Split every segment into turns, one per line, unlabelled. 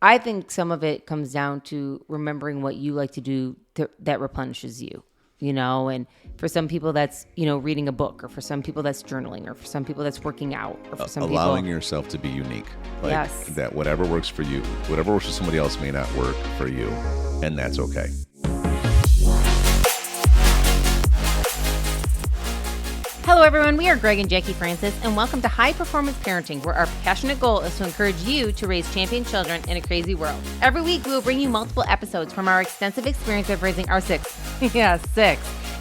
I think some of it comes down to remembering what you like to do that replenishes you, and for some people that's, reading a book, or for some people that's journaling, or for some people that's working out, or for some
allowing
people
yourself to be unique.
Yes.
That whatever works for you, whatever works for somebody else may not work for you, and that's okay.
Hello, everyone. We are Greg and Jacquie Francis, and welcome to High Performance Parenting, where our passionate goal is to encourage you to raise champion children in a crazy world. Every week, we will bring you multiple episodes from our extensive experience of raising our six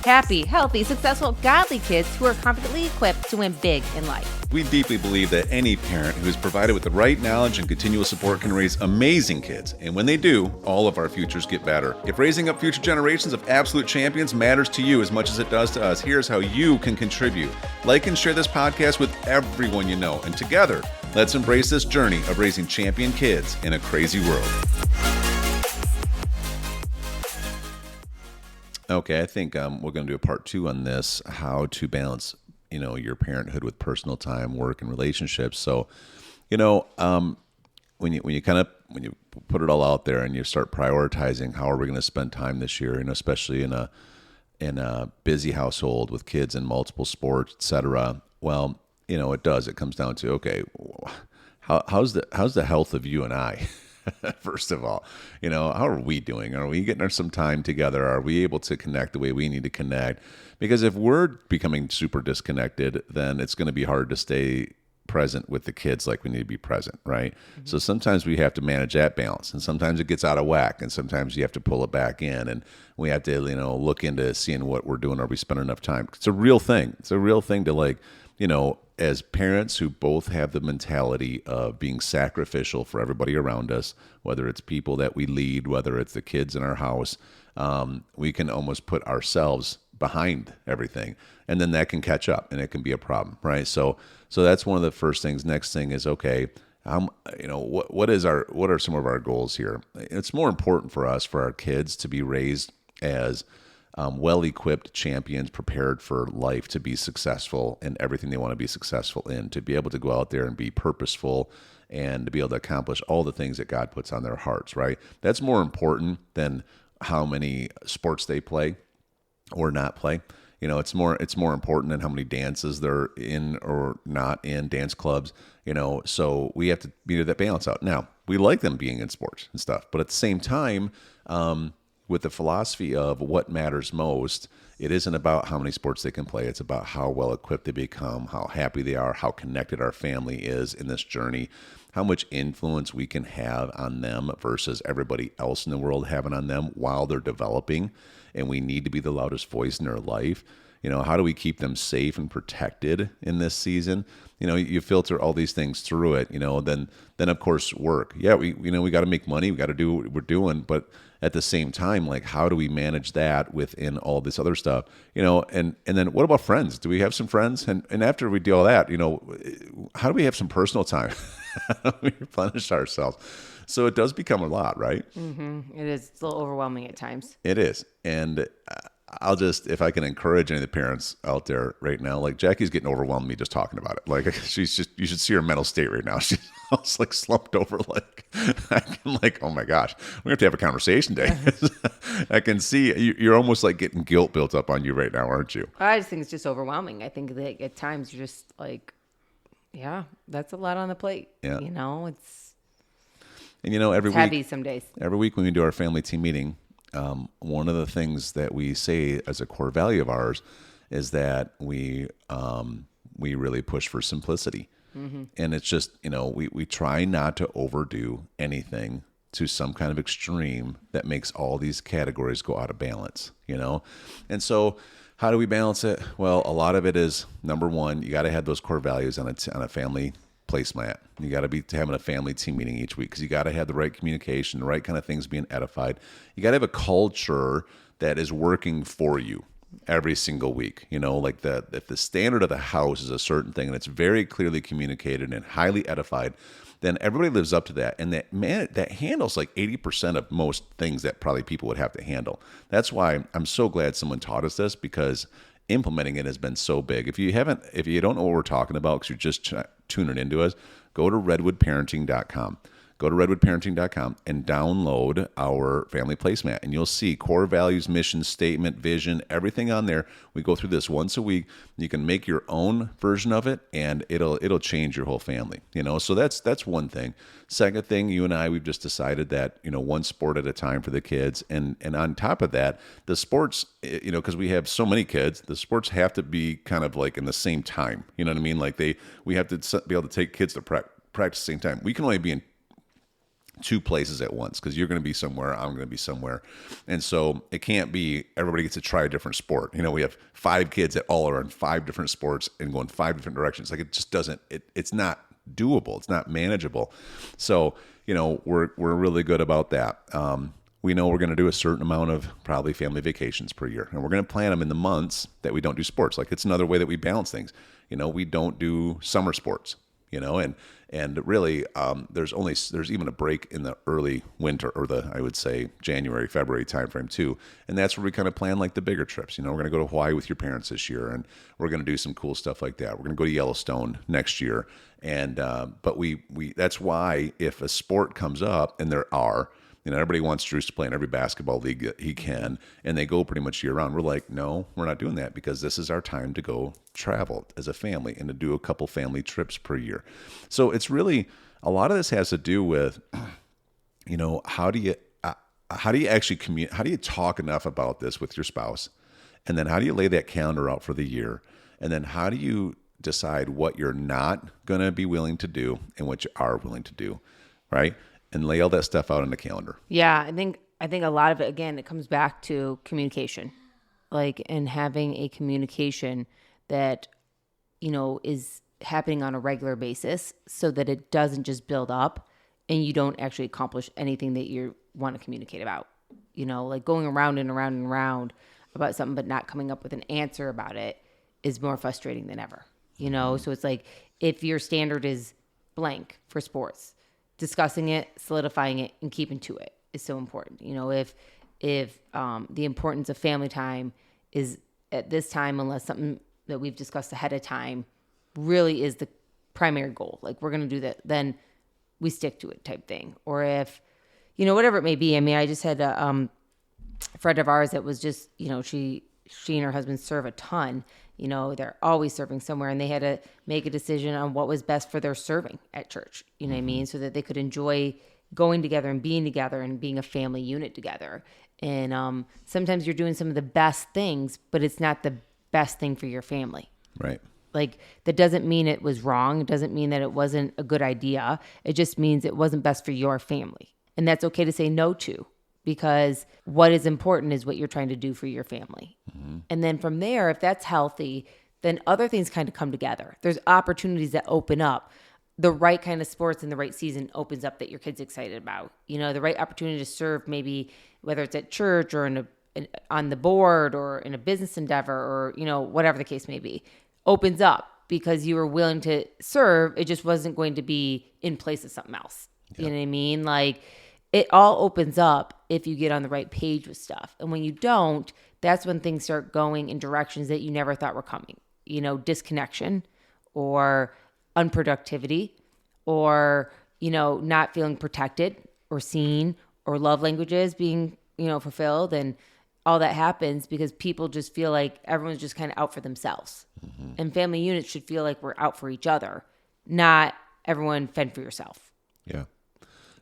happy, healthy, successful, godly kids who are confidently equipped to win big in life.
We deeply believe that any parent who is provided with the right knowledge and continual support can raise amazing kids. And when they do, all of our futures get better. If raising up future generations of absolute champions matters to you as much as it does to us, here's how you can contribute. Like and share this podcast with everyone you know. And together, let's embrace this journey of raising champion kids in a crazy world. Okay, I think we're going to do a part 2 on this, how to balance, your parenthood with personal time, work, and relationships. So, when you put it all out there and you start prioritizing how are we going to spend time this year, especially in a busy household with kids in multiple sports, etc. Well, it comes down to, okay, how's the health of you and I? First of all, how are we doing? Are we getting some time together? Are we able to connect the way we need to connect? Because if we're becoming super disconnected, then it's going to be hard to stay present with the kids like we need to be present, right? Mm-hmm. So sometimes we have to manage that balance, and sometimes it gets out of whack, and sometimes you have to pull it back in, and we have to, look into seeing what we're doing. Are we spending enough time? It's a real thing. It's a real thing to as parents who both have the mentality of being sacrificial for everybody around us, whether it's people that we lead, whether it's the kids in our house, we can almost put ourselves behind everything, and then that can catch up, and it can be a problem, right? So that's one of the first things. Next thing is, okay, what are some of our goals here? It's more important for us, for our kids, to be raised as well-equipped champions, prepared for life, to be successful in everything they want to be successful in, to be able to go out there and be purposeful, and to be able to accomplish all the things that God puts on their hearts, right? That's more important than how many sports they play or not play. It's more important than how many dances they're in or not in, dance clubs, so we have to be that balance out. Now, we like them being in sports and stuff, but at the same time, with the philosophy of what matters most, it isn't about how many sports they can play. It's about how well equipped they become, how happy they are, how connected our family is in this journey, how much influence we can have on them versus everybody else in the world having on them while they're developing. And we need to be the loudest voice in their life. How do we keep them safe and protected in this season? You filter all these things through it, then of course work. Yeah, we got to make money. We got to do what we're doing. But at the same time, how do we manage that within all this other stuff? And then what about friends? Do we have some friends? And after we do all that, how do we have some personal time? How do we replenish ourselves? So it does become a lot, right?
Mm-hmm. It is. It's a little overwhelming at times.
It is. And I'll just, if I can encourage any of the parents out there right now, Jackie's getting overwhelmed me just talking about it. She's just, you should see her mental state right now. She's almost slumped over. Oh my gosh, we have to have a conversation today. I can see you're almost getting guilt built up on you right now, aren't you?
I just think it's just overwhelming. I think that at times you're just yeah, that's a lot on the plate.
Yeah.
It's
every week,
heavy some days.
Every week when we do our family team meeting, one of the things that we say as a core value of ours is that we really push for simplicity. Mm-hmm. And it's just, we try not to overdo anything to some kind of extreme that makes all these categories go out of balance, And so how do we balance it? Well, a lot of it is, number one, you got to have those core values on a family placemat. You got to be having a family team meeting each week because you got to have the right communication, the right kind of things being edified. You got to have a culture that is working for you every single week. If the standard of the house is a certain thing and it's very clearly communicated and highly edified, then everybody lives up to that. And that handles 80% of most things that probably people would have to handle. That's why I'm so glad someone taught us this, because implementing it has been so big. If you don't know what we're talking about because you're just tuning into us, go to redwoodparenting.com. go to redwoodparenting.com and download our family placemat, and you'll see core values, mission statement, vision, everything on there. We go through this once a week. You can make your own version of it, and it'll change your whole family. So that's one thing. Second thing, you and I, we've just decided that one sport at a time for the kids, and on top of that, the sports, because we have so many kids, the sports have to be kind of like in the same time. You know what I mean? Like we have to be able to take kids to practice at the same time. We can only be in two places at once because you're going to be somewhere, I'm going to be somewhere. And so it can't be everybody gets to try a different sport. We have 5 kids that all are in 5 different sports and go in 5 different directions. Like it just doesn't, it's not doable. It's not manageable. So, we're really good about that. We know we're going to do a certain amount of probably family vacations per year, and we're going to plan them in the months that we don't do sports. Like it's another way that we balance things. We don't do summer sports. And really, there's even a break in the early winter, or I would say January, February timeframe too. And that's where we kind of plan like the bigger trips. We're going to go to Hawaii with your parents this year, and we're going to do some cool stuff like that. We're going to go to Yellowstone next year. And, but that's why if a sport comes up, and there are, everybody wants Drews to play in every basketball league that he can, and they go pretty much year round. We're like, no, we're not doing that, because this is our time to go travel as a family and to do a couple family trips per year. So it's really, a lot of this has to do with, how do you actually communicate? How do you talk enough about this with your spouse? And then how do you lay that calendar out for the year? And then how do you decide what you're not going to be willing to do and what you are willing to do, right? And lay all that stuff out on the calendar.
Yeah, I think a lot of it, again, it comes back to communication, and having a communication that, is happening on a regular basis, so that it doesn't just build up and you don't actually accomplish anything that you want to communicate about. Going around and around and around about something but not coming up with an answer about it is more frustrating than ever. So it's like, if your standard is blank for sports, discussing it, solidifying it, and keeping to it is so important. If the importance of family time is at this time, unless something that we've discussed ahead of time really is the primary goal, like we're going to do that, then we stick to it type thing. Or if, whatever it may be. I mean, I just had a friend of ours that was just, she and her husband serve a ton. They're always serving somewhere, and they had to make a decision on what was best for their serving at church, what I mean? So that they could enjoy going together and being a family unit together. And sometimes you're doing some of the best things, but it's not the best thing for your family.
Right.
Like, that doesn't mean it was wrong. It doesn't mean that it wasn't a good idea. It just means it wasn't best for your family. And that's okay to say no to, because what is important is what you're trying to do for your family. Mm-hmm. And then from there, if that's healthy, then other things kind of come together. There's opportunities that open up. The right kind of sports in the right season opens up that your kid's excited about. The right opportunity to serve, maybe whether it's at church or on the board or in a business endeavor, or, whatever the case may be, opens up because you were willing to serve. It just wasn't going to be in place of something else. Yeah. You know what I mean? Like, it all opens up if you get on the right page with stuff. And when you don't, that's when things start going in directions that you never thought were coming. Disconnection or unproductivity, or, not feeling protected or seen, or love languages being, fulfilled. And all that happens because people just feel like everyone's just kind of out for themselves. Mm-hmm. And family units should feel like we're out for each other, not everyone fend for yourself.
Yeah.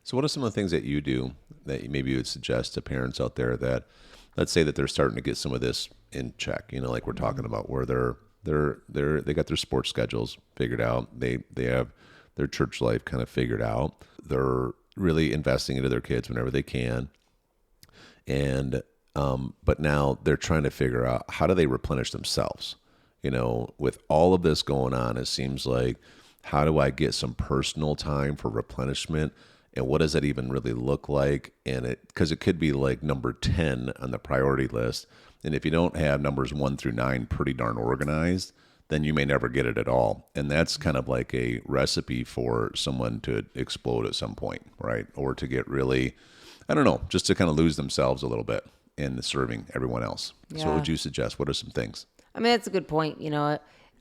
So what are some of the things that you do that maybe you would suggest to parents out there that, let's say that they're starting to get some of this in check, like we're talking about, where they got their sports schedules figured out. They have their church life kind of figured out. They're really investing into their kids whenever they can. And, but now they're trying to figure out, how do they replenish themselves? With all of this going on, it seems like, how do I get some personal time for replenishment? And what does that even really look like? And because it could be like number 10 on the priority list. And if you don't have numbers 1 through 9 pretty darn organized, then you may never get it at all. And that's kind of like a recipe for someone to explode at some point, right? Or to get really, I don't know, just to kind of lose themselves a little bit in serving everyone else. Yeah. So what would you suggest? What are some things?
I mean, that's a good point.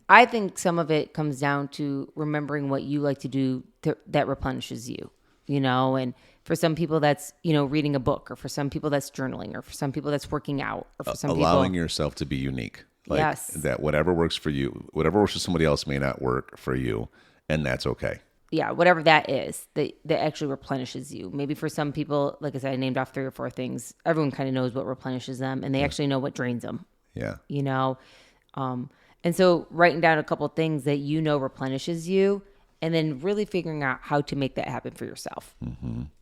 I think some of it comes down to remembering what you like to do that replenishes you. and for some people that's, reading a book, or for some people that's journaling, or for some people that's working out, or for some
allowing
people
yourself to be unique. Like
yes.
that whatever works for you, whatever works for somebody else may not work for you, and that's okay.
Yeah, whatever that is, that actually replenishes you. Maybe for some people, like I said, I named off 3 or 4 things. Everyone kind of knows what replenishes them, and they actually know what drains them.
Yeah.
And so writing down a couple of things that replenishes you, and then really figuring out how to make that happen for yourself,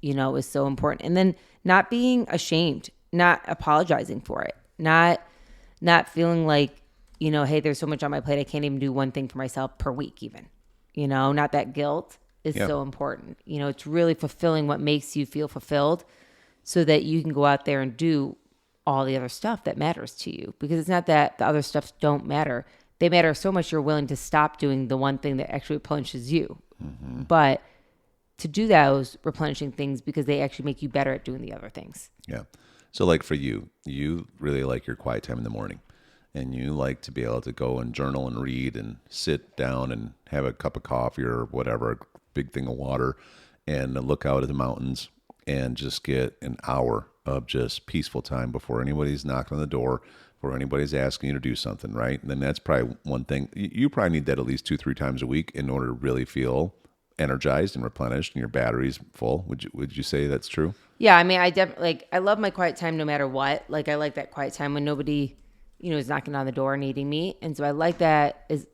is so important. And then not being ashamed, not apologizing for it, not feeling like, hey, there's so much on my plate, I can't even do one thing for myself per week even. Not that guilt is so important. It's really fulfilling what makes you feel fulfilled so that you can go out there and do all the other stuff that matters to you. Because it's not that the other stuff don't matter. They matter so much you're willing to stop doing the one thing that actually replenishes you. But to do those replenishing things because they actually make you better at doing the other things.
Yeah. So like for you really like your quiet time in the morning. And you like to be able to go and journal and read and sit down and have a cup of coffee or whatever, a big thing of water, and look out at the mountains and just get an hour of just peaceful time before anybody's knocking on the door, before anybody's asking you to do something, right? And then that's probably one thing. You probably need that at least 2-3 times a week in order to really feel energized and replenished and your battery's full. Would you say that's true?
Yeah, I mean, I definitely I love my quiet time no matter what. Like I like that quiet time when nobody is knocking on the door needing me. And so I like that as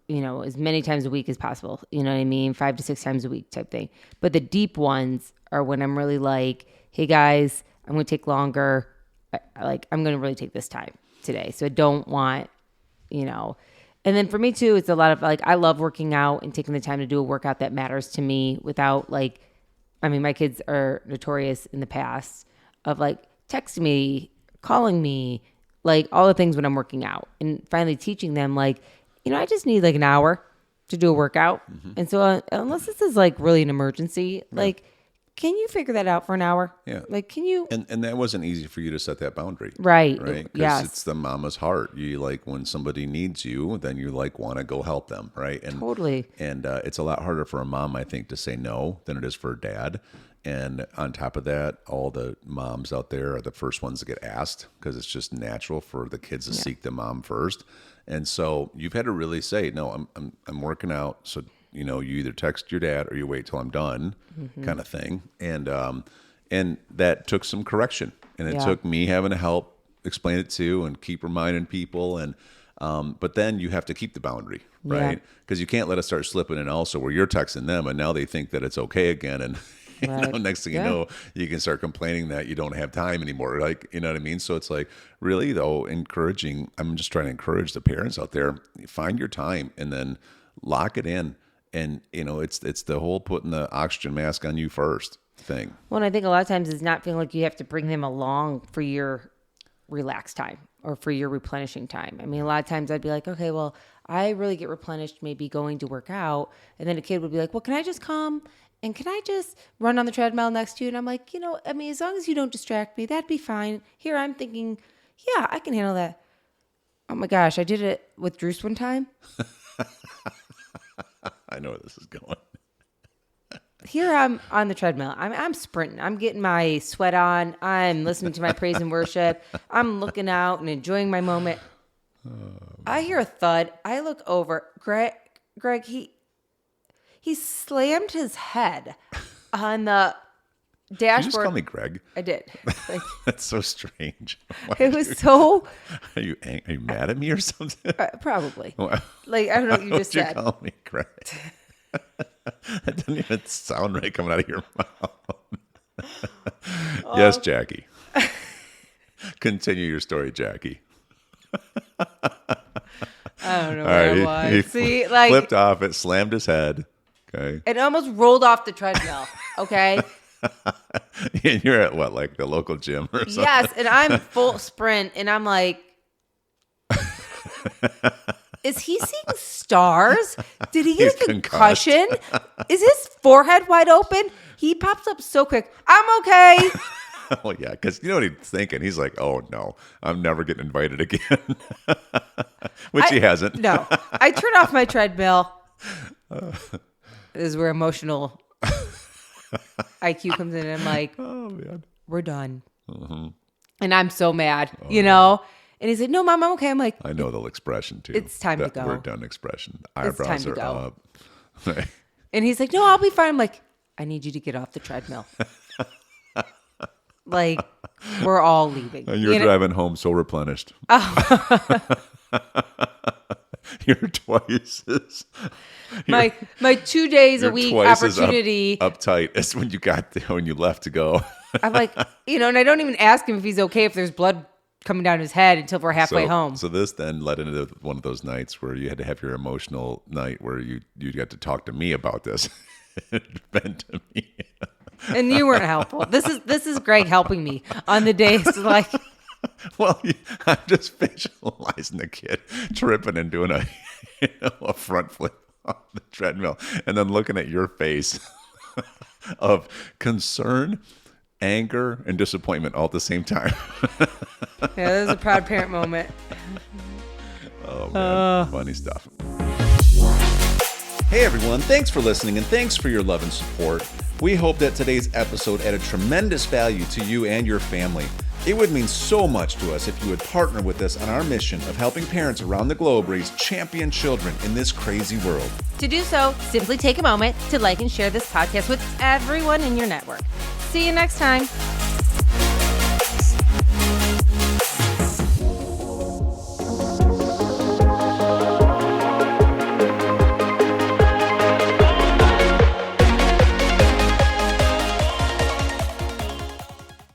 many times a week as possible. You know what I mean? 5 to 6 times a week type thing. But the deep ones are when I'm really like, hey guys, I'm going to take longer. I'm going to really take this time today. So I don't want, and then for me too, it's a lot of I love working out and taking the time to do a workout that matters to me without my kids are notorious in the past of texting me, calling me, all the things when I'm working out, and finally teaching them I just need an hour to do a workout. And so unless this is really an emergency, can you figure that out for an hour?
Yeah.
Can you?
And that wasn't easy for you to set that boundary.
Right.
Right. Because
yes.
It's the mama's heart. You when somebody needs you, then you want to go help them. Right. And
totally.
And it's a lot harder for a mom, I think, to say no than it is for a dad. And on top of that, all the moms out there are the first ones to get asked because it's just natural for the kids to seek the mom first. And so you've had to really say, no, I'm working out. So, you either text your dad or you wait till I'm done kind of thing. And that took some correction, and it took me having to help explain it to and keep reminding people. And, but then you have to keep the boundary, right? Because you can't let it start slipping in also where you're texting them and now they think that it's okay again. And next thing you know, you can start complaining that you don't have time anymore. You know what I mean? So it's really though, I'm just trying to encourage the parents out there, find your time and then lock it in. And, it's the whole putting the oxygen mask on you first thing.
Well, and I think a lot of times is not feeling like you have to bring them along for your relaxed time or for your replenishing time. I mean, a lot of times I'd be like, okay, well, I really get replenished maybe going to work out. And then a kid would be like, well, can I just come? And can I just run on the treadmill next to you? And I'm like, as long as you don't distract me, that'd be fine. Here I'm thinking, yeah, I can handle that. Oh my gosh, I did it with Drews one time.
I know where this is going.
Here I'm on the treadmill. I'm sprinting. I'm getting my sweat on. I'm listening to my praise and worship. I'm looking out and enjoying my moment. I hear a thud. I look over. Greg, he slammed his head on the dashboard.
Did you just call me Greg?
I did.
That's so strange.
It was so.
Are you mad at me or something?
Probably. I don't know what you just said.
Why'd you call me Greg? That doesn't even sound right coming out of your mouth. Yes, Jackie. Continue your story, Jackie.
I don't know where I was.
See, flipped off it, slammed his head. Okay.
It almost rolled off the treadmill. Okay.
And you're at what, the local gym or something? Yes,
and I'm full sprint, and I'm like, is he seeing stars? Did he get a concussion? Is his forehead wide open? He pops up so quick. I'm okay.
Oh, yeah, because you know what he's thinking? He's like, oh, no, I'm never getting invited again. Which he hasn't.
No. I turned off my treadmill. This is where emotional IQ comes in and I'm like,
Oh, man.
we're done. And I'm so mad, you know? And he's like, no, Mom, I'm okay. I'm like,
I know the expression, too.
It's time to
that
go.
We're done expression.
It's time
Eyebrows
to
are
go.
up.
And he's like, no, I'll be fine. I'm like, I need you to get off the treadmill. Like, we're all leaving.
And you're driving home so replenished. You're twice as...
My 2 days a week opportunity.
Uptight as when you left to go.
I'm like, and I don't even ask him if he's okay if there's blood coming down his head until we're halfway home.
So this then led into one of those nights where you had to have your emotional night where you got to talk to me about this. Vent to me.
And you weren't helpful. This is Greg helping me on the days like.
Well, I'm just visualizing the kid tripping and doing a front flip on the treadmill, and then looking at your face of concern, anger, and disappointment all at the same time.
Yeah, that was a proud parent moment.
Oh, man. Funny stuff. Hey, everyone. Thanks for listening, and thanks for your love and support. We hope that today's episode added tremendous value to you and your family. It would mean so much to us if you would partner with us on our mission of helping parents around the globe raise champion children in this crazy world.
To do so, simply take a moment to like and share this podcast with everyone in your network. See you next time.